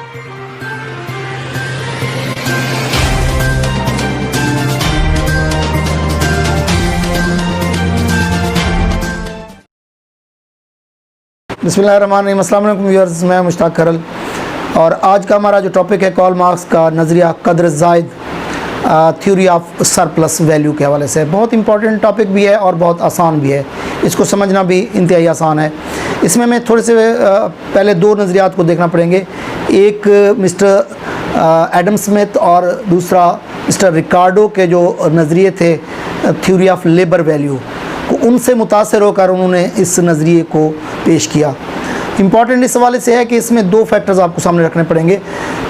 बिस्मिल्लाहिर्रहमानिर्रहीम। अस्सलाम वालेकुम व्यूअर्स, मैं मुश्ताक खरल और आज का हमारा जो टॉपिक है कार्ल मार्क्स का नज़रिया कद्र ज़ायद थ्योरी ऑफ सरप्लस वैल्यू के हवाले से बहुत इंपॉर्टेंट टॉपिक भी है और बहुत आसान भी है। इसको समझना भी इंतहाई आसान है। इसमें मैं थोड़े से पहले दो नज़रियात को देखना पड़ेंगे। एक मिस्टर एडम स्मिथ और दूसरा मिस्टर रिकार्डो के जो नज़रिए थे थ्योरी ऑफ लेबर वैल्यू, उनसे मुतासर होकर उन्होंने इस नज़रिए को पेश किया। इम्पॉर्टेंट इस हवाले से है कि इसमें दो फैक्टर्स आपको सामने रखने पड़ेंगे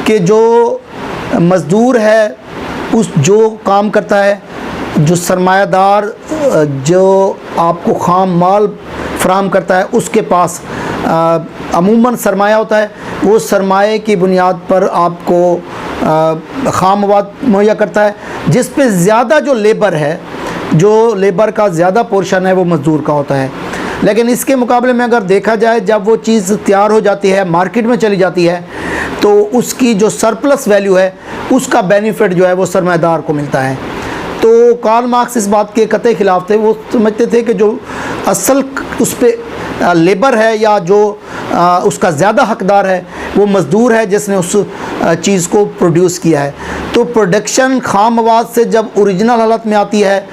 कि जो मज़दूर है, उस जो काम करता है, जो सरमायादार जो आपको ख़ाम माल फराहम करता है, उसके पास अमूमन सरमाया होता है। वो सरमाए की बुनियाद पर आपको ख़ाम मवाद मुहैया करता है, जिस पे ज़्यादा जो लेबर है, जो लेबर का ज़्यादा पोर्शन है वो मज़दूर का होता है। लेकिन इसके मुकाबले में अगर देखा जाए, जब वो चीज़ तैयार हो जाती है, मार्केट में चली जाती है, तो उसकी जो सरप्लस वैल्यू है उसका बेनिफिट जो है वो सरमायादार को मिलता है। तो कार्ल मार्क्स इस बात के कतई ख़िलाफ़ थे। वो समझते थे कि जो असल उस पर लेबर है या जो उसका ज़्यादा हकदार है वो मज़दूर है जिसने उस चीज़ को प्रोड्यूस किया है। तो प्रोडक्शन ख़ाम मवाद से जब ओरिजिनल हालत में आती है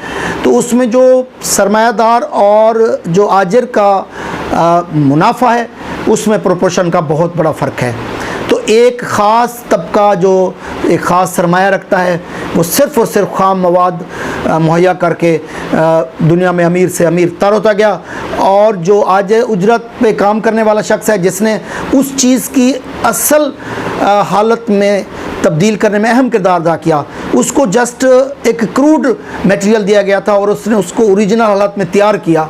तो उसमें जो सरमायादार और जो आजिर का मुनाफा है उसमें प्रोपोर्शन का बहुत बड़ा फ़र्क है। तो एक ख़ास तबका जो एक ख़ास सरमाया रखता है वो सिर्फ़ और सिर्फ ख़ाम मवाद मुहैया करके दुनिया में अमीर से अमीर तर होता गया, और जो आज उजरत पे काम करने वाला शख्स है जिसने उस चीज़ की असल हालत में तब्दील करने में अहम किरदार अदा किया, उसको जस्ट एक क्रूड मटेरियल दिया गया था और उसने उसको ओरिजिनल हालत में तैयार किया,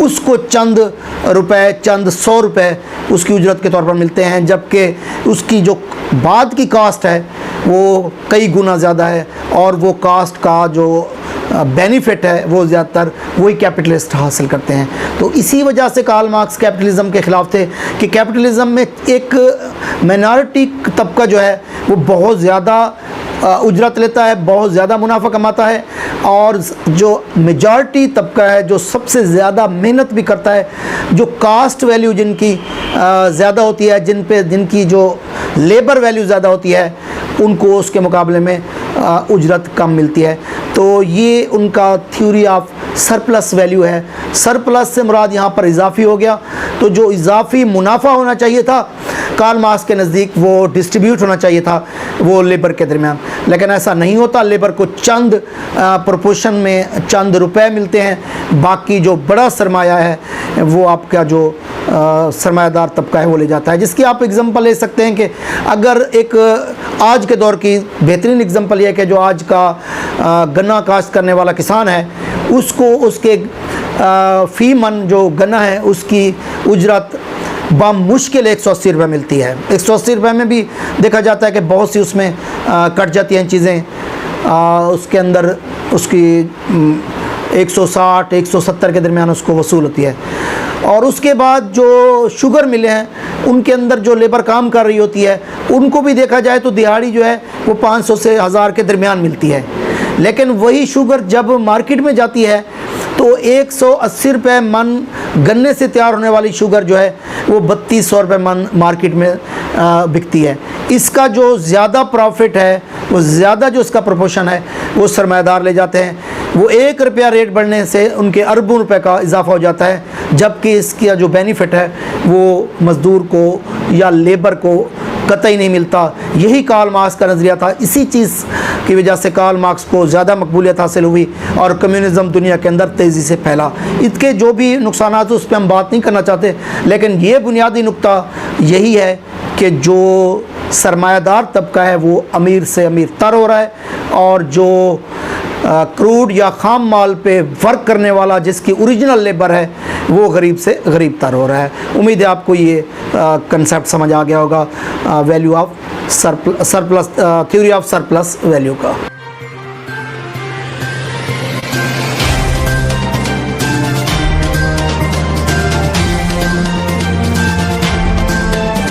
उसको चंद रुपए, चंद 100 रुपए उसकी उजरत के तौर पर मिलते हैं, जबकि उसकी जो बाद की कास्ट है वो कई गुना ज़्यादा है और वो कास्ट का जो बेनिफिट है वो ज़्यादातर वही कैपिटलिस्ट हासिल करते हैं। तो इसी वजह से कार्ल मार्क्स कैपिटलिज़म के ख़िलाफ़ थे कि कैपिटलिज़म में एक माइनॉरिटी तबका जो है वो बहुत ज़्यादा उजरत लेता है, बहुत ज़्यादा मुनाफा कमाता है, और जो मेजॉरिटी तबका है जो सबसे ज़्यादा मेहनत भी करता है, जो कास्ट वैल्यू जिनकी ज़्यादा होती है, जिनकी जो लेबर वैल्यू ज़्यादा होती है, उनको उसके मुकाबले में उजरत कम मिलती है। तो ये उनका थ्योरी ऑफ सरप्लस वैल्यू है। सरप्लस से मुराद यहाँ पर इजाफ़ी हो गया। तो जो इजाफ़ी मुनाफा होना चाहिए था कार्ल मार्क्स के नज़दीक वो डिस्ट्रीब्यूट होना चाहिए था वो लेबर के दरमियान, लेकिन ऐसा नहीं होता। लेबर को चंद प्रोपोर्शन में चंद रुपए मिलते हैं, बाकी जो बड़ा सरमाया है वो आपका जो सरमायादार तबका है वो ले जाता है। जिसकी आप एग्ज़ाम्पल ले सकते हैं कि अगर एक आज के दौर की बेहतरीन एग्ज़ाम्पल ये है कि जो आज का गन्ना काश्त करने वाला किसान है, उसको उसके फ़ी मन जो गन्ना है उसकी उजरत बामुश्किल 180 रुपये मिलती है। 180 रुपये में भी देखा जाता है कि बहुत सी उसमें कट जाती हैं चीज़ें, उसके अंदर उसकी 160 170 के दरमियान उसको वसूल होती है। और उसके बाद जो शुगर मिले हैं उनके अंदर जो लेबर काम कर रही होती है उनको भी देखा जाए तो दिहाड़ी जो है वो 500 से 1000 के दरमियान मिलती है। लेकिन वही शुगर जब मार्केट में जाती है तो 180 रुपये मन गन्ने से तैयार होने वाली शुगर जो है वो 3200 रुपये मन मार्केट में बिकती है। इसका जो ज़्यादा प्रॉफिट है, वो ज़्यादा जो इसका प्रोपोर्शन है वो सरमायादार ले जाते हैं। वो 1 रुपया रेट बढ़ने से उनके अरबों रुपए का इजाफा हो जाता है, जबकि इसका जो बेनिफिट है वो मज़दूर को या लेबर को कतई नहीं मिलता। यही कार्ल मार्क्स का नज़रिया था। इसी चीज़ की वजह से कार्ल मार्क्स को ज़्यादा मकबूलियत हासिल हुई और कम्युनिज़म दुनिया के अंदर तेज़ी से फैला। इसके जो भी नुकसान उस पर हम बात नहीं करना चाहते, लेकिन ये बुनियादी नुक्ता यही है कि जो सरमायादार तबका है वो अमीर से अमीर तर हो रहा है, और जो क्रूड या ख़ाम माल पे वर्क करने वाला जिसकी ओरिजिनल लेबर है वो गरीब से गरीब तर हो रहा है। उम्मीद है आपको ये कंसेप्ट समझ आ गया होगा value of surplus theory of surplus value का।